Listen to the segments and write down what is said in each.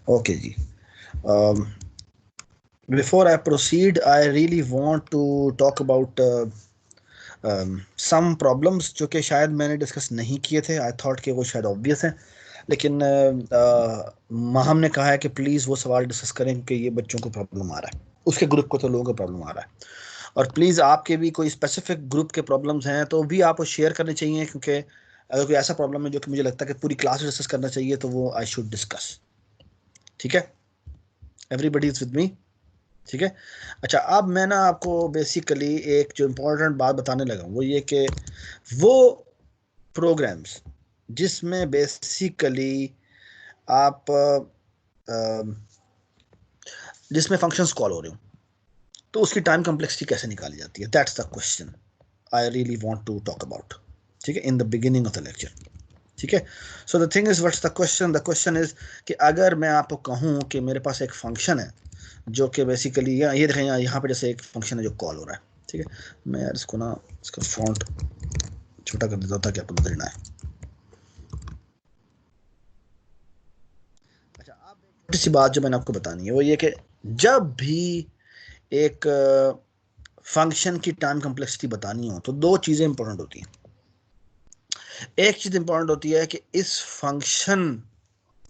Okay जी, before I proceed I really want to talk about some problems जो कि शायद मैंने डिस्कस नहीं किए थे। आई थॉट कि वो शायद ऑब्वियस है, लेकिन माहम ने कहा है कि प्लीज़ वो सवाल डिस्कस करें क्योंकि ये बच्चों को प्रॉब्लम आ रहा है, उसके ग्रुप को तो लोगों को प्रॉब्लम आ रहा है। और प्लीज़ आपके भी कोई स्पेसिफिक ग्रुप के प्रॉब्लम्स हैं तो भी आपको शेयर करने चाहिए, क्योंकि अगर कोई ऐसा प्रॉब्लम है जो कि मुझे लगता है कि पूरी क्लास डिस्कस करना चाहिए तो वो आई शुड डिस्कस। ठीक है, एवरीबडी इज विद मी? ठीक है। अच्छा, अब मैं ना आपको बेसिकली एक जो इम्पोर्टेंट बात बताने लगा हूँ वो ये कि वो प्रोग्राम्स जिसमें बेसिकली आप जिसमें फंक्शंस कॉल हो रहे हो तो उसकी टाइम कम्प्लेक्सिटी कैसे निकाली जाती है, that's the question I really want to talk about. ठीक है, in the beginning of the lecture. ठीक है, so the thing is what's the question is कि अगर मैं आपको कहूँ कि मेरे पास एक फंक्शन है जो कि बेसिकली ये देखें यहाँ पे जैसे एक फंक्शन है जो कॉल हो रहा है। ठीक है, मैं यार इसको ना इसका फॉन्ट छोटा कर देता हूँ ताकि आपको नजर ना आए। अच्छा, अब एक छोटी सी बात जो मैंने आपको बतानी है वो ये कि जब भी एक फंक्शन की टाइम कम्प्लेक्सिटी बतानी हो तो दो चीज़ें इंपॉर्टेंट होती हैं। एक चीज़ इंपॉर्टेंट होती है कि इस फंक्शन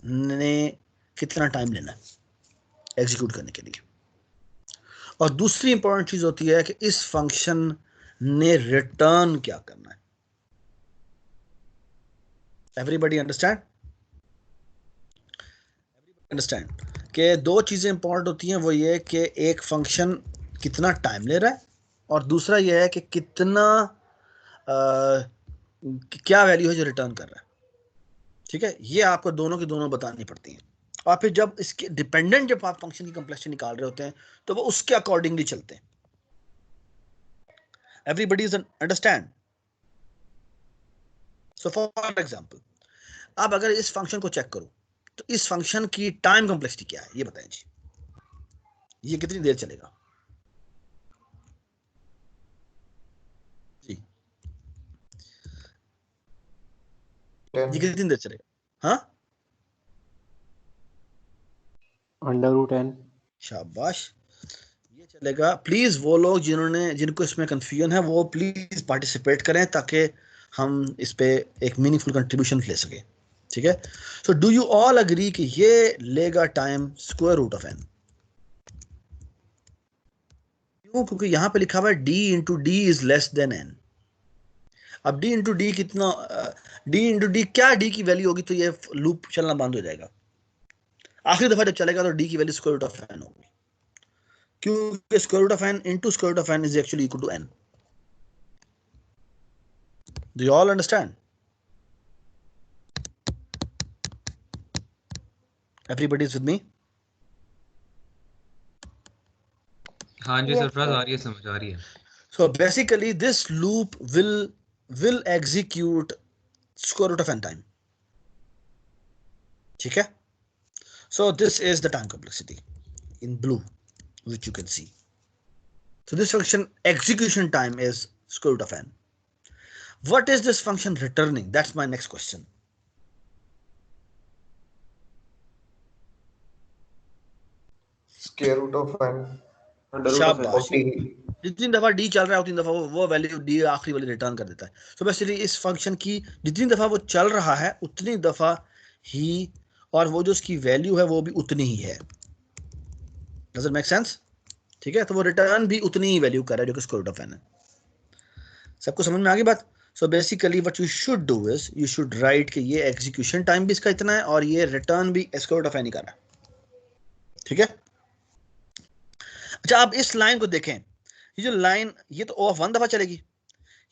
ने कितना टाइम लेना है एग्जीक्यूट करने के लिए, और दूसरी इंपॉर्टेंट चीज़ होती है कि इस फंक्शन ने रिटर्न क्या करना है। Everybody understand? अंडरस्टैंड कि दो चीज़ें इंपॉर्टेंट होती हैं, वो ये कि एक फंक्शन कितना टाइम ले रहा है और दूसरा ये है कि कितना क्या वैल्यू है जो रिटर्न कर रहा है। ठीक है, ये आपको दोनों की दोनों बतानी पड़ती हैं। और फिर जब इसके डिपेंडेंट जब आप फंक्शन की कम्प्लेक्सिटी निकाल रहे होते हैं तो वो उसके अकॉर्डिंगली चलते हैं। Everybody is understand? So for example, अब अगर इस फंक्शन को चेक करो तो इस फंक्शन की टाइम कम्प्लेक्सिटी क्या है ये बताएं जी, ये कितनी देर चलेगा जी, 10 ये कितनी देर चलेगा? हाँ, √10। शाबाश, ये चलेगा। प्लीज वो लोग जिनको इसमें कंफ्यूजन है वो प्लीज पार्टिसिपेट करें ताकि हम इस पे एक मीनिंगफुल कंट्रीब्यूशन ले सके। ठीक है, so do you all agree कि ये लेगा time square root of n? क्यों? क्योंकि यहां पे लिखा हुआ है d into d is less than n. अब डी इंटू डी कितना, डी इंटू डी क्या डी की वैल्यू होगी तो ये लूप चलना बंद हो जाएगा। आखिरी दफा जब चलेगा तो डी की value square root of n होगी, क्योंकि square root of n into square root of n is actually equal to n. Do you all understand? Everybody is with me? हाँ जी Yes, सरफराज, sir. आ रही है, समझ आ रही है। So basically this loop will execute square root of n time. ठीक है, so this is the time complexity in blue which you can see. So this function execution time is square root of n. What is this function returning? That's my next question. Square root of n. √n। शाबाश, 40. जितनी दफा D चल रहा है उतनी दफा वो value D आखिरी वाली रिटर्न कर देता है। तो बेसिकली इस फंक्शन की जितनी दफा वो चल रहा है उतनी दफा ही, और वो जो उसकी वैल्यू है वो भी उतनी ही है। Does it make sense? ठीक है, तो वो रिटर्न भी उतनी ही वैल्यू कर रहा है जो कि स्क्वायर रूट ऑफ एन है। सबको समझ में आ गई बात? So basically what you should do is you should write कि ये एग्जीक्यूशन टाइम भी इसका इतना है और ये रिटर्न भी स्क्वायर रूट ऑफ एन ही कर रहा है। ठीक है, अच्छा आप इस लाइन को देखें, ये जो लाइन ये तो ओ ऑफ वन दफा चलेगी,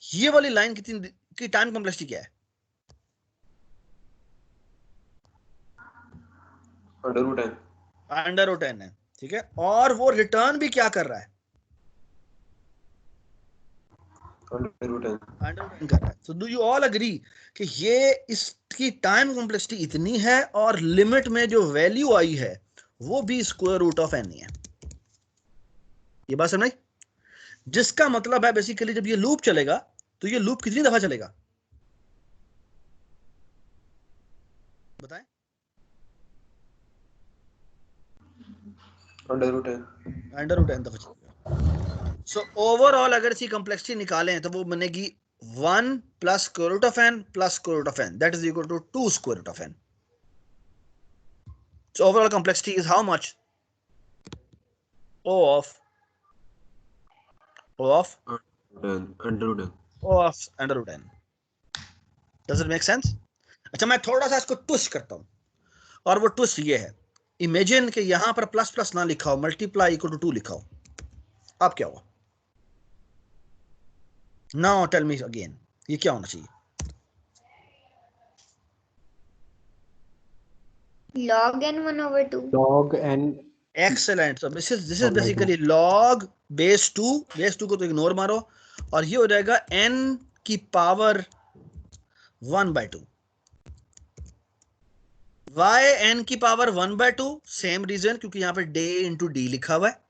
ये वाली लाइन कितनी की टाइम कॉम्प्लेक्सिटी क्या है? √10। अंडर रूट एन है। ठीक है, और वो रिटर्न भी क्या कर रहा है? √10। अंडर रूट एन कर रहा है। So do you all agree कि ये इसकी टाइम कॉम्प्लेक्सिटी इतनी है और लिमिट में जो वैल्यू आई है वो भी स्क्वायर रूट ऑफ एन ही है। ये बात समझ? जिसका मतलब है बेसिकली जब ये लूप चलेगा तो ये लूप कितनी दफा चलेगा बताएं? Under root n under root n दफा चलेगा। सो ओवरऑल अगर इसकी कॉम्प्लेक्सिटी निकालें तो वो बनेगी 1 plus square root of n plus square root of n, that is equal to 2 square root of n. So overall complexity is how much? O of under root n O of under root n. Does it make sense? अच्छा मैं थोड़ा सा इसको twist करता हूं, और वो twist ये है, इमेजिन कि यहां पर प्लस प्लस ना लिखा हो, मल्टीप्लाई इक्वल टू 2 लिखा हो, अब क्या हुआ? नाउ टेल मी अगेन, ये क्या होना चाहिए? log n 1/2. Log an excellent. So this is 1/2 basically log base 2 को तो इग्नोर मारो, और ये हो जाएगा n की पावर 1/2। वाई n की पावर 1/2? सेम रीजन, क्योंकि यहां पर डे इंटू डी लिखा हुआ है।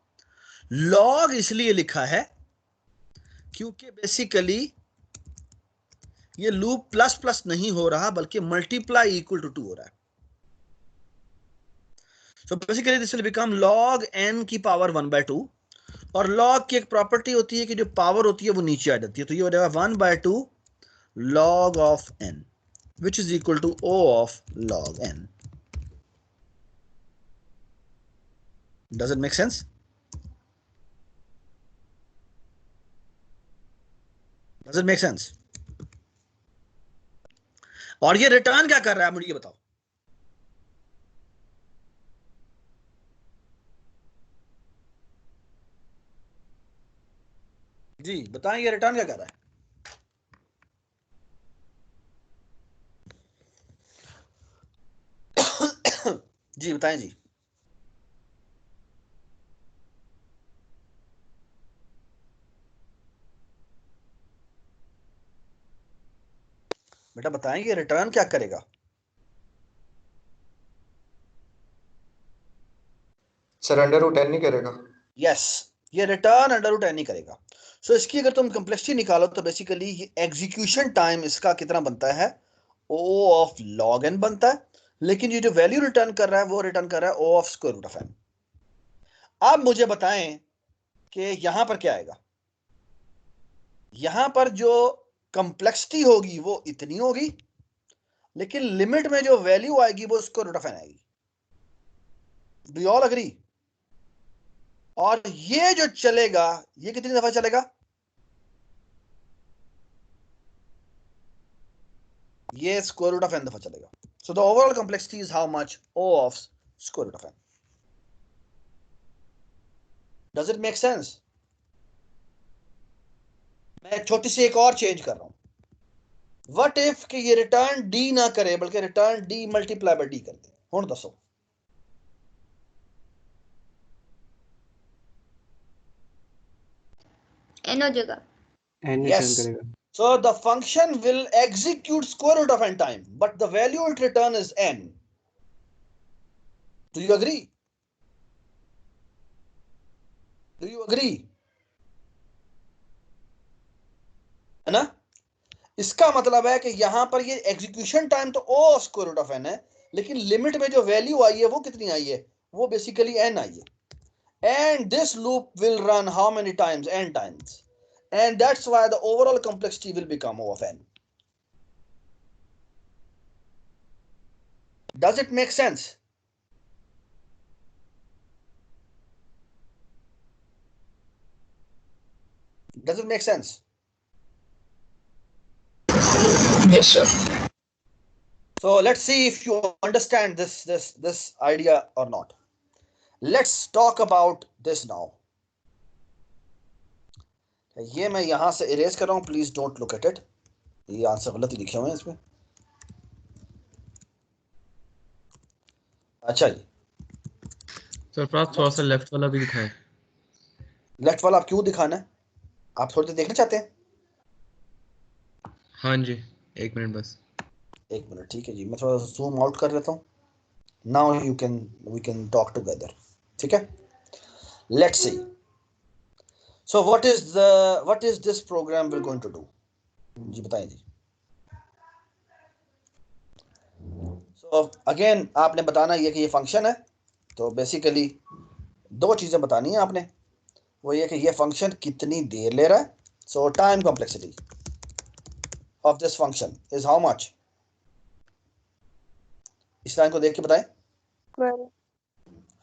log इसलिए लिखा है क्योंकि बेसिकली ये लूप प्लस प्लस नहीं हो रहा, बल्कि मल्टीप्लाई इक्वल टू 2 हो रहा है। So basically this will become log n की पावर 1/2, और log की एक प्रॉपर्टी होती है कि जो पावर होती है वो नीचे आ जाती है, तो ये हो जाएगा 1/2 log of n, which is equal to O of log n. Does it make sense? Does it make sense? और ये रिटर्न क्या कर रहा है मुझे ये बताओ। जी बताएं, ये रिटर्न क्या कर रहा है? जी बताएं जी। बेटा बताएं, ये रिटर्न क्या करेगा? सर अंडर रूट एन नहीं करेगा। यस, ये रिटर्न अंडर रूट एन ही करेगा। सो इसकी अगर तुम कम्प्लेक्सिटी निकालो तो बेसिकली ये एग्जीक्यूशन टाइम इसका कितना बनता है? O ऑफ log n बनता है, लेकिन ये जो वैल्यू रिटर्न कर रहा है वो रिटर्न कर रहा है O of square root of n। अब मुझे बताएं कि यहां पर क्या आएगा? यहां पर जो कम्प्लेक्सिटी होगी वो इतनी होगी, लेकिन लिमिट में जो वैल्यू आएगी वो स्क्वायर रूट ऑफ n आएगी। Do you all agree? और ये जो चलेगा ये कितनी दफा चलेगा? ये स्क्वायर रूट ऑफ n दफा चलेगा। So the overall complexity is how much? O of square root of n। Does it make sense? मैं छोटी सी एक और चेंज कर रहा हूं। व्हाट इफ कि ये रिटर्न डी ना करे, बल्कि return d multiply by d कर दे। हुण दसो n हो जाएगा। N Yes. रिटर्न करेगा। So the function will execute square root of n time, but the value it return is n. Do you agree? Do you agree? है ना? इसका मतलब है कि यहां पर ये एग्जीक्यूशन टाइम तो O square root of n है, लेकिन लिमिट में जो वैल्यू आई है वो कितनी आई है? वो बेसिकली n आई है। And this loop will run how many times? N times. And that's why the overall complexity will become O of n. Does it make sense? Does it make sense? Yes, sir. So let's see if you understand this idea or not. Let's talk about this now. ये मैं यहां से erase कर रहा हूं, please don't look at it. ये answer गलत ही लिखे हुए हैं इसमें। अच्छा जी, सर पास थोड़ा सा लेफ्ट वाला भी दिखाएं। लेफ्ट वाला आप क्यों दिखाना है? आप थोड़ी देर देखना चाहते हैं? हाँ जी, एक मिनट बस। एक मिनट, ठीक है जी, मैं थोड़ा जूम आउट कर लेता हूँ। Now we can talk together, ठीक है? Let's see. So what is this program we are going to do? जी बताएं जी। सो अगेन आपने बताना ये कि ये फंक्शन है, तो बेसिकली दो चीजें बतानी है आपने, वो ये कि ये फंक्शन कितनी देर ले रहा है। सो time complexity of this function is how much. इस लाइन को देख के बताएं। Square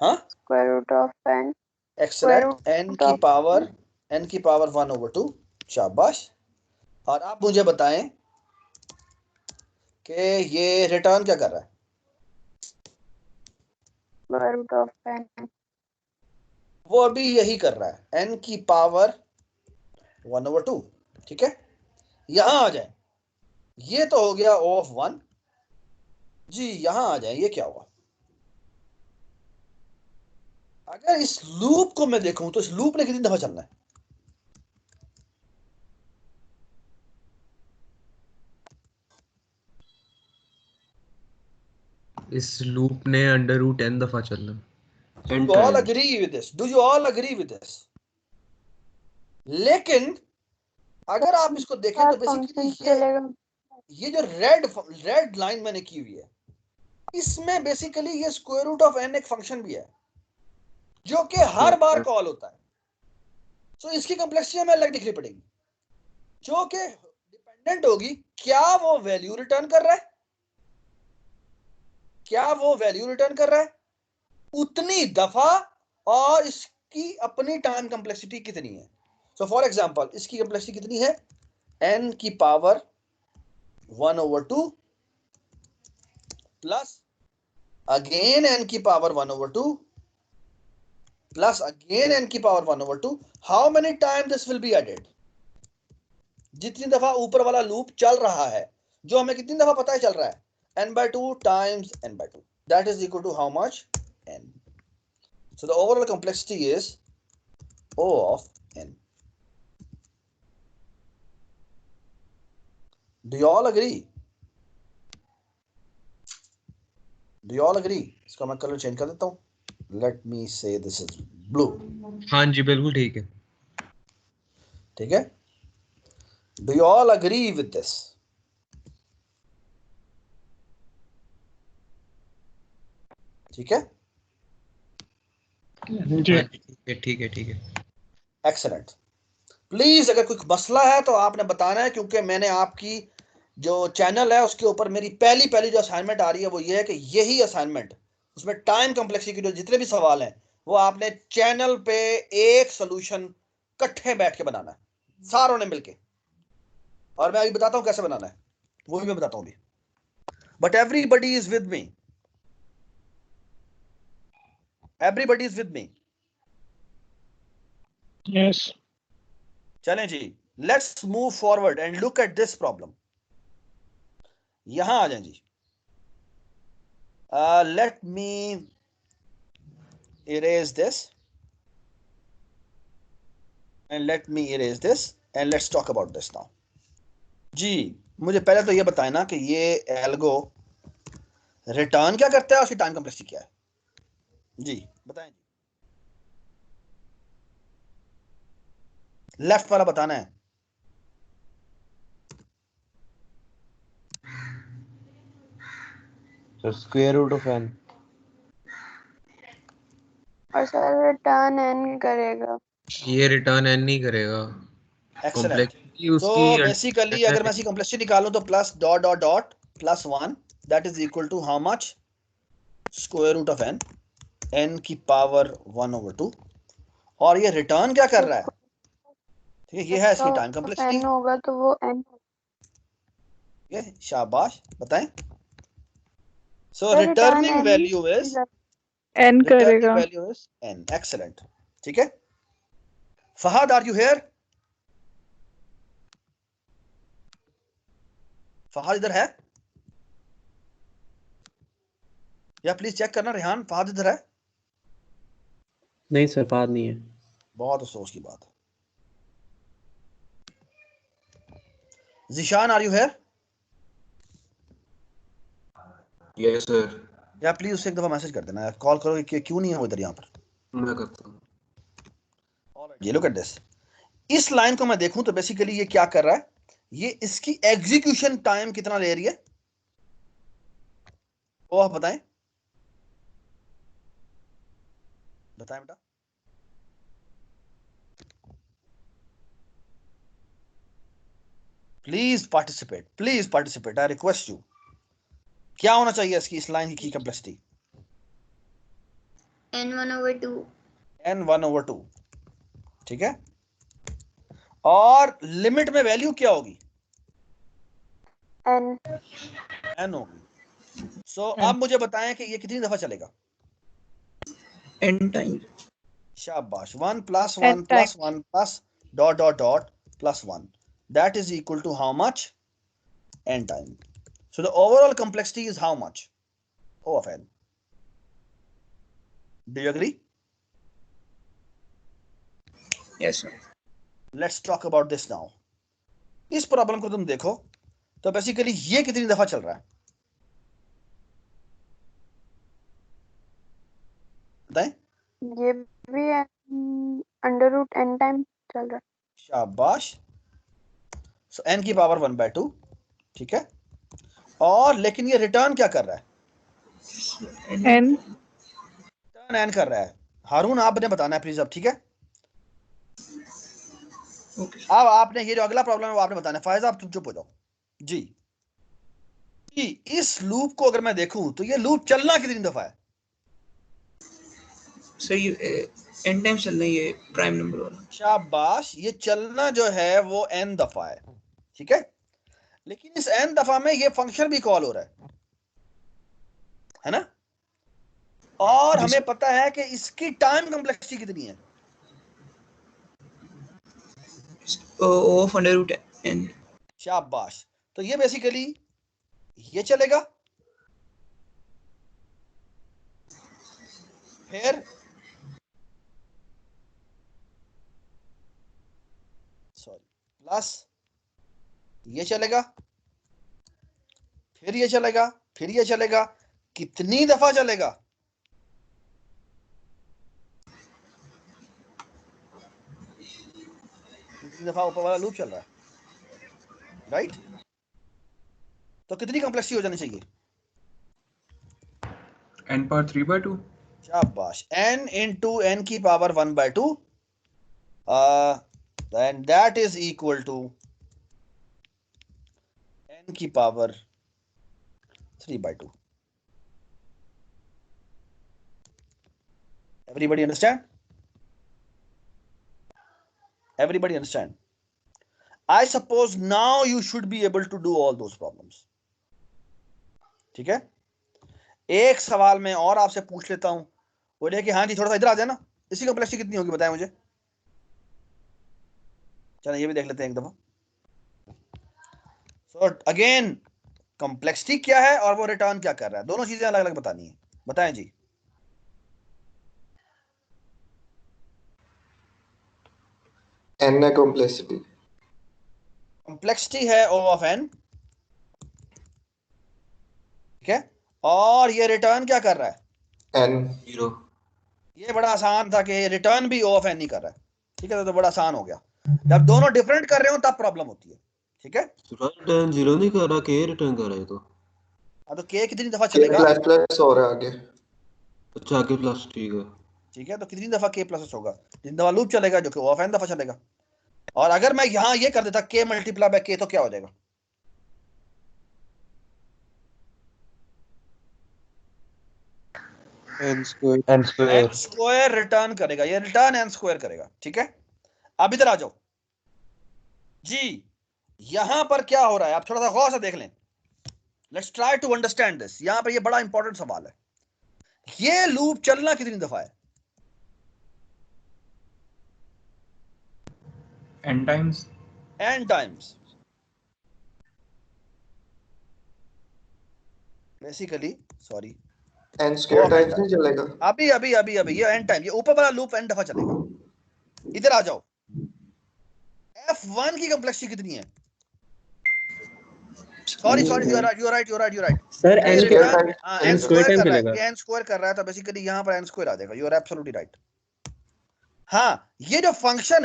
हाँ, square root of n. Excellent. Square n root की of पावर 1/2। शाबाश। और आप मुझे बताएं कि ये रिटर्न क्या कर रहा है। square root of n. वो अभी यही कर रहा है, n की पावर 1/2। ठीक है, यहां आ जाए, ये तो हो गया O of 1 जी। यहां आ जाए, ये क्या हुआ। अगर इस लूप को मैं देखूं तो इस लूप ने कितनी दफा चलना है। इस लूप ने √n दफा चलना। Do you all agree with this? Do you all agree with this? लेकिन अगर आप इसको देखें तो बेसिकली चलेगा। ये जो रेड लाइन मैंने की हुई है, इसमें बेसिकली ये स्क्वायर रूट ऑफ n एक फंक्शन भी है जो कि हर बार कॉल होता है। तो इसकी कॉम्प्लेक्सिटी हमें अलग दिखनी पड़ेगी, जो कि डिपेंडेंट होगी क्या वो वैल्यू रिटर्न कर रहा है, क्या वो वैल्यू रिटर्न कर रहा है उतनी दफा, और इसकी अपनी टाइम कॉम्प्लेक्सिटी कितनी है। सो फॉर एग्जांपल इसकी कॉम्प्लेक्सिटी कितनी है, n की पावर 1/2 प्लस अगेन n की पावर 1/2 प्लस अगेन n की power 1/2। How many time this will be added. जितनी दफा ऊपर वाला लूप चल रहा है, जो हमें कितनी दफा पता है चल रहा है, n/2 times n/2, that is equal to how much, n. So the overall complexity is O of n. Do you all agree? Do you all agree? इसका मैं कलर चेंज कर देता हूँ। Let me say this is blue. हाँ जी बिल्कुल ठीक है। ठीक है, Do you all agree with this? ठीक है, ठीक है ठीक है। एक्सेलेंट। प्लीज अगर कोई मसला है तो आपने बताना है, क्योंकि मैंने आपकी जो चैनल है उसके ऊपर मेरी पहली जो असाइनमेंट आ रही है वो ये है कि यही असाइनमेंट, उसमें टाइम कॉम्प्लेक्सिटी के जो जितने भी सवाल हैं वो आपने चैनल पे एक सोल्यूशन इकट्ठे बैठ के बनाना है, सारों ने मिलके। और मैं अभी बताता हूं कैसे बनाना है, वो भी मैं बताता हूं अभी। But everybody is with me, everybody is with me. Yes. चलें जी, let's move forward and look at this problem. यहां आ जाएं जी। Let me erase this and let me erase this and let's talk about this now जी। मुझे पहले तो ये बताएं ना कि ये एल्गो रिटर्न क्या करता है और उसकी टाइम कॉम्प्लेक्सिटी क्या है जी, बताएं जी। लेफ्ट वाला बताना है। So square root of n. और सर रिटर्न n करेगा। ये रिटर्न n नहीं करेगा। एक्सेलेंट। कॉम्प्लेक्सिटी तो उसकी बेसिकली अगर मैं इसकी कॉम्प्लेक्सिटी निकालूं तो plus dot dot dot plus 1 that is equal to how much, square root of n, n की पावर 1/2। और ये रिटर्न क्या कर रहा है, ठीक है, ये है इसकी टाइम कॉम्प्लेक्सिटी। n होगा तो वो n। ये शाबाश, बताएं। So sir returning value is n returning करेगा। Value is n। एक्सेलेंट, ठीक है। Fahad are you here? Fahad इधर है या प्लीज चेक करना। रेहान, फहद इधर है? नहीं सर, बात नहीं है। बहुत अफसोस की बात है। Zeeshan are you here? Yes sir. या प्लीज उसे एक दफा मैसेज कर देना, कॉल करो कि क्यों नहीं है वो इधर यहाँ पर। मैं करता हूँ। ये लुक एट दिस। इस लाइन को मैं देखूं तो बेसिकली ये क्या कर रहा है, ये इसकी एग्जीक्यूशन टाइम कितना ले रही है वो आप बताएं, बताएं बेटा। Please participate, I request you. क्या होना चाहिए इसकी, इस लाइन की कंप्लेक्सिटी? n1/2 n1/2, ठीक है। और लिमिट में वैल्यू क्या होगी? n n होगी। सो अब मुझे बताएं कि ये कितनी दफा चलेगा? n times. शाबाश। 1 + 1 n + 1 + ... +1, that is equal to how much? n time. So the overall complexity is how much? O of n. Do you agree? Yes sir. Let's talk about this now. इस problem को तुम देखो तो basically ये कितनी दफा चल रहा है बताएं? ये भी √n टाइम चल रहा शाबाश। सो n की पावर 1/2, ठीक है। और लेकिन ये रिटर्न क्या कर रहा है? है n रिटर्न n कर रहा है। हारून आपने बताना है प्लीज अब, ठीक है। Okay. अब आपने ये जो अगला प्रॉब्लम है वो आपने बताना है। फायदा आप तुम चुप हो जाओ जी। इस लूप को अगर मैं देखूं तो ये लूप चलना कितनी दफा है? सर ये n टाइम्स चल रहा है, ये प्राइम नंबर वाला। शाबाश। ये चलना जो है वो n दफा है, ठीक है। लेकिन इस n दफा में ये फंक्शन भी कॉल हो रहा है ना। और हमें पता है कि इसकी टाइम कॉम्प्लेक्सिटी कितनी है? Of √n। शाबाश। तो ये बेसिकली ये चलेगा, फिर प्लस ये चलेगा, फिर ये चलेगा, फिर ये चलेगा। कितनी दफा चलेगा? कितनी दफा ऊपर वाला लूप चल रहा है, राइट? तो कितनी कॉम्प्लेक्सिटी हो जानी चाहिए? n^3/2। शाबाश। n into n की power 1/2, and that is equal to n की power 3/2. Everybody understand? Everybody understand? I suppose now you should be able to do all those problems. ठीक है। एक सवाल मैं और आपसे पूछ लेता हूं, बोले कि हाँ जी थोड़ा सा इधर आ जाए ना, इसकी कॉम्प्लेक्सिटी कितनी होगी बताएं मुझे। चलो ये भी देख लेते हैं एक दफा। सो अगेन कॉम्प्लेक्सिटी क्या है और वो रिटर्न क्या कर रहा है, दोनों चीजें अलग अलग बतानी है। बताएं जी। n है कॉम्प्लेक्सिटी। कॉम्प्लेक्सिटी है O of n, ठीक है। और ये रिटर्न क्या कर रहा है? n 0। ये बड़ा आसान था कि रिटर्न भी O of n ही कर रहा है, ठीक है। तो बड़ा आसान हो गया। जब दोनों डिफरेंट कर रहे हो तब प्रॉब्लम होती है, ठीक है। रिटर्न 0 नहीं कर रहा, के रिटर्न कर रहा है। तो तो k कितनी दफा k चलेगा? प्लस हो रहा है आगे। अच्छा आगे प्लस, ठीक है। ठीक है। तो कितनी दफा k प्लस होगा? जितनी दफा लूप चलेगा जो कि O of n दफा चलेगा। और अगर मैं यहां ये कर देता k × k तो क्या हो जाएगा? n² रिटर्न करेगा, ये रिटर्न n² करेगा, ठीक है। अब इधर आ जाओ जी। यहां पर क्या हो रहा है आप थोड़ा सा गौर से देख लें। Let's try to understand this. यहां पर ये बड़ा इंपॉर्टेंट सवाल है। ये लूप चलना कितनी दफा है? n times. n times. Basically sorry n² times नहीं चलेगा। अभी ये n टाइम, ये ऊपर वाला लूप n दफा चलेगा। इधर आ जाओ। f1 की कॉम्प्लेक्सिटी कितनी है? Sorry you are right. Sir ये n return n n² time कर रहा चलेगा। है, ये n² कर रहा है। तो बेसिकली यहां पर n² आ जाएगा। You are absolutely right. हाँ, ये जो फंक्शन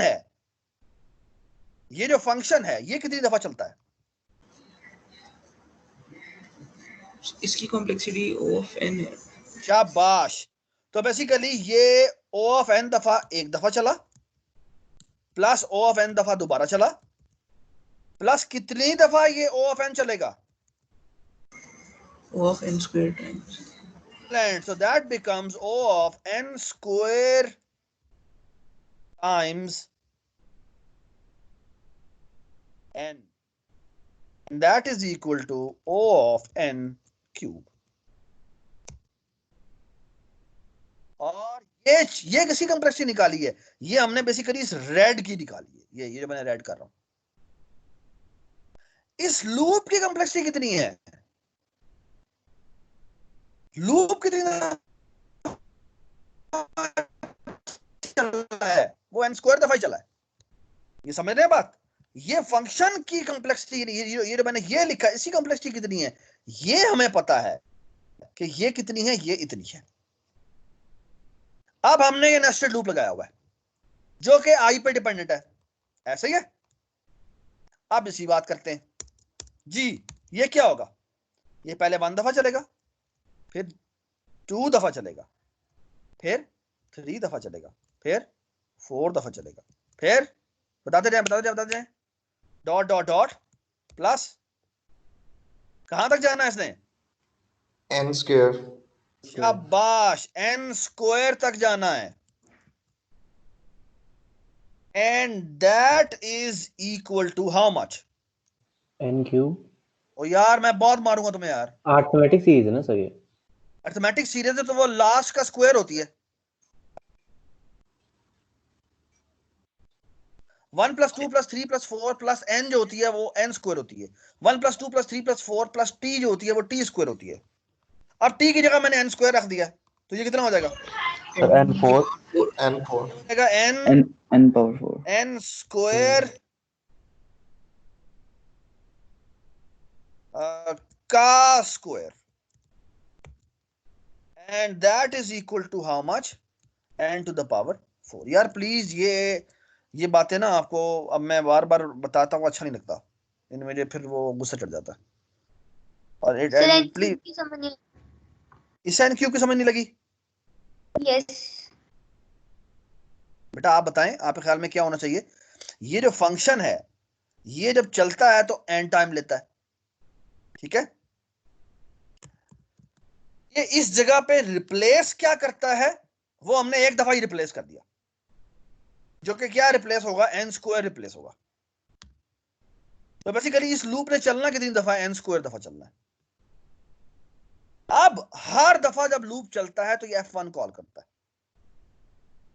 है, ये कितनी दफा चलता है? इसकी कॉम्प्लेक्सिटी ऑफ n है। शाबाश। तो बेसिकली ये O of n दफा एक दफा चला, प्लस O of n दफा दोबारा चला, प्लस कितनी दफा ये O ऑफ n चलेगा? O of n square times. So that becomes O of n square times n. And that is equal to O of n cube. और ये किसी कॉम्प्लेक्सिटी निकाली है, ये हमने बेसिकली इस रेड की निकाली है, ये जो मैंने रेड कर रहा हूं। इस लूप की कॉम्प्लेक्सिटी कितनी है? लूप कितनी चला है? वो n स्क्वायर दफा ही चला है। ये समझ रहे हैं बात? ये फंक्शन की कॉम्प्लेक्सिटी, ये जो मैंने ये लिखा, इसी कॉम्प्लेक्सिटी कितनी है ये हमें पता है कि ये कितनी है, ये इतनी है। अब हमने ये नेस्टेड लूप लगाया हुआ है जो कि i पे डिपेंडेंट है, ऐसे ही है। अब इसी बात करते हैं जी। ये क्या होगा? ये पहले 1 दफा चलेगा, फिर 2 दफा चलेगा, फिर 3 दफा चलेगा, फिर 4 दफा चलेगा, फिर बताते जाए डॉट डॉट डॉट प्लस कहां तक जाना है इसने? n square. शाबाश, n स्क्वायर तक जाना है। And that is equal to how much? n cube. ओ यार मैं बहुत मारूंगा तुम्हें यार। अरिथमेटिक सीरीज है ना सर ये? अरिथमेटिक सीरीज है तो वो लास्ट का स्क्वायर होती है। 1 + 2 + 3 + 4 + n जो होती है वो n स्क्वायर होती है। 1 + 2 + 3 + 4 + t जो होती है वो t स्क्वायर होती है। अब t की जगह मैंने n स्क्वायर रख दिया, तो ये कितना हो जाएगा? n4 n power 4 n square का square, and that is equal to how much? n to the power 4। यार प्लीज ये बातें ना आपको अब मैं बार बार बताता हूँ, अच्छा नहीं लगता, इनमें मुझे फिर वो गुस्सा चढ़ जाता है। और प्लीज इस n क्यूब की समझ नहीं लगी? यस बेटा आप बताएं, आपके ख्याल में क्या होना चाहिए? ये जो फंक्शन है ये जब चलता है तो n टाइम लेता है, ठीक है? ये इस जगह पे रिप्लेस क्या करता है? वो हमने एक दफा ही रिप्लेस कर दिया, जो कि क्या रिप्लेस होगा? n स्क्वायर रिप्लेस होगा। तो बेसिकली इस लूप ने चलना कितनी दफा? n स्क्वायर दफा चलना है। अब हर दफा जब लूप चलता है तो ये f1 कॉल करता है,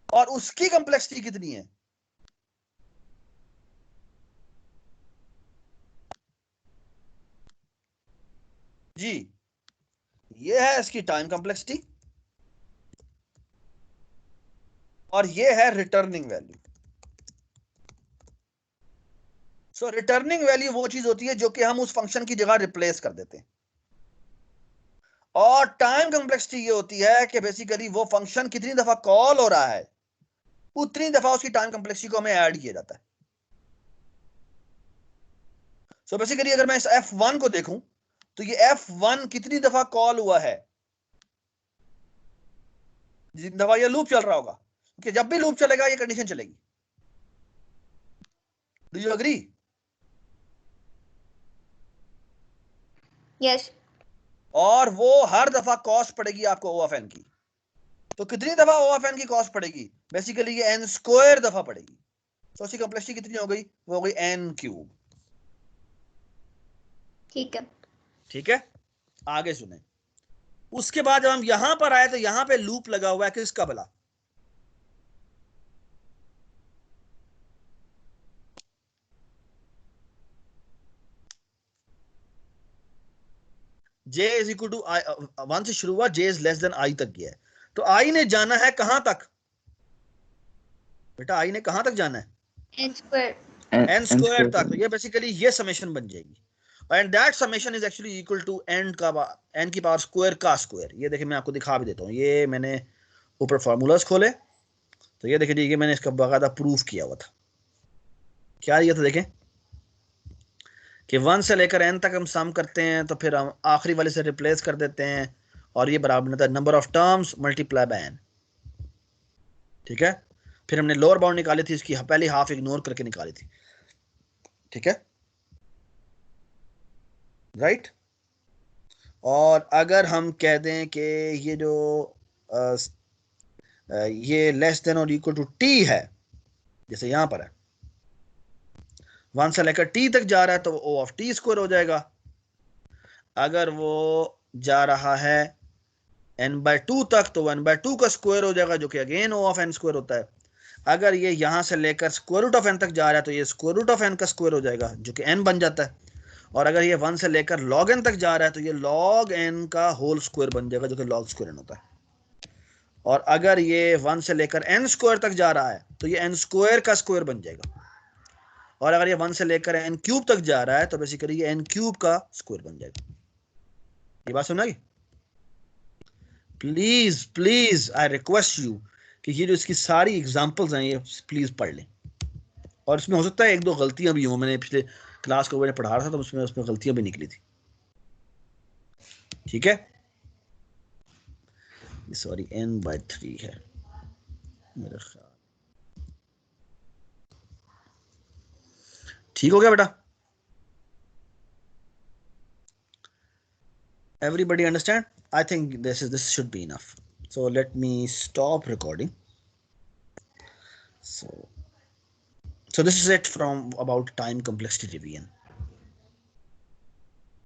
और उसकी कंप्लेक्सिटी कितनी है? जी ये है इसकी टाइम कंप्लेक्सिटी, और ये है रिटर्निंग वैल्यू। सो रिटर्निंग वैल्यू वो चीज होती है जो कि हम उस फंक्शन की जगह रिप्लेस कर देते हैं, और टाइम कंप्लेक्सिटी ये होती है कि बेसिकली वो फंक्शन कितनी दफा कॉल हो रहा है उतनी दफा उसकी टाइम कंप्लेक्सिटी को हमें ऐड किया जाता है। सो बेसिकली अगर मैं इस f1 को देखूं तो ये f1 कितनी दफा कॉल हुआ है? जितनी दफा ये लूप चल रहा होगा, कि जब भी लूप चलेगा ये कंडीशन चलेगी। Do you agree? यस और वो हर दफा कॉस्ट पड़ेगी आपको O of n की। तो कितनी दफा O of n की कॉस्ट पड़ेगी? बेसिकली ये n स्क्वायर दफा पड़ेगी। तो उसकी कंप्लेक्सिटी कितनी हो गई? वो हो गई n क्यूब। ठीक है। ठीक है, आगे सुने। उसके बाद जब हम यहां पर आए तो यहां पे लूप लगा हुआ है किसका भला? j इज इक्वल टू आई, 1 से शुरू हुआ, j is less then i तक गया है। तो i ने जाना है कहां तक बेटा? i ने कहां तक जाना है? n स्क्वायर n स्क्वायर तक। तो ये बेसिकली ये समेशन बन जाएगी, and that summation is actually equal to n की पावर स्क्वायर का स्क्वायर। ये देखिए मैं आपको दिखा भी देता हूँ, ये मैंने ऊपर फार्मूलाज खोले तो ये देखिए, ये मैंने इसका बाकायदा प्रूफ किया हुआ था। क्या ये था देखें कि 1 से लेकर n तक हम सम करते हैं तो फिर हम आखिरी वाले से रिप्लेस कर देते हैं, और ये बराबर होता है number of terms multiply by n। ठीक है, फिर हमने लोअर बाउंड निकाली थी, इसकी पहली हाफ इग्नोर करके निकाली थी। ठीक है, राइट। और अगर हम कह दें कि ये जो ये लेस देन और इक्वल टू टी है, जैसे यहां पर है 1 से लेकर टी तक जा रहा है तो ओ ऑफ टी स्क्वायर हो जाएगा। अगर वो जा रहा है n/2 तक तो 1/2 का स्क्वायर हो जाएगा, जो कि again O of n square होता है। अगर ये यहां से लेकर स्क्वायर रूट ऑफ n तक जा रहा है तो ये स्क्वायर रूट ऑफ n का स्क्वायर हो जाएगा, जो कि n बन जाता है। और अगर ये 1 से लेकर log n तक जा रहा है तो ये log n का होल स्क्वायर बन जाएगा, जो कि log स्क्वायर n होता है। और अगर ये 1 से लेकर n स्क्वायर तक जा रहा है तो ये n स्क्वायर का स्क्वायर बन जाएगा। और अगर ये 1 से लेकर n क्यूब तक जा रहा है तो बेसिकली ये n क्यूब का स्क्वायर बन जाएगा। ये बात सुना? Please please I request you कि ये जो इसकी सारी एग्जांपल्स हैं ये प्लीज पढ़ लें। और इसमें हो सकता है 1-2 गलतियां भी हों, मैंने पिछले क्लास को मैंने पढ़ा रहा था तो उसमें गलतियां भी निकली थी। ठीक है, सॉरी n/3 है मेरा ख्याल। ठीक हो गया बेटा? Everybody understand? I think this should be enough. So let me stop recording. So this is it from about time complexity division.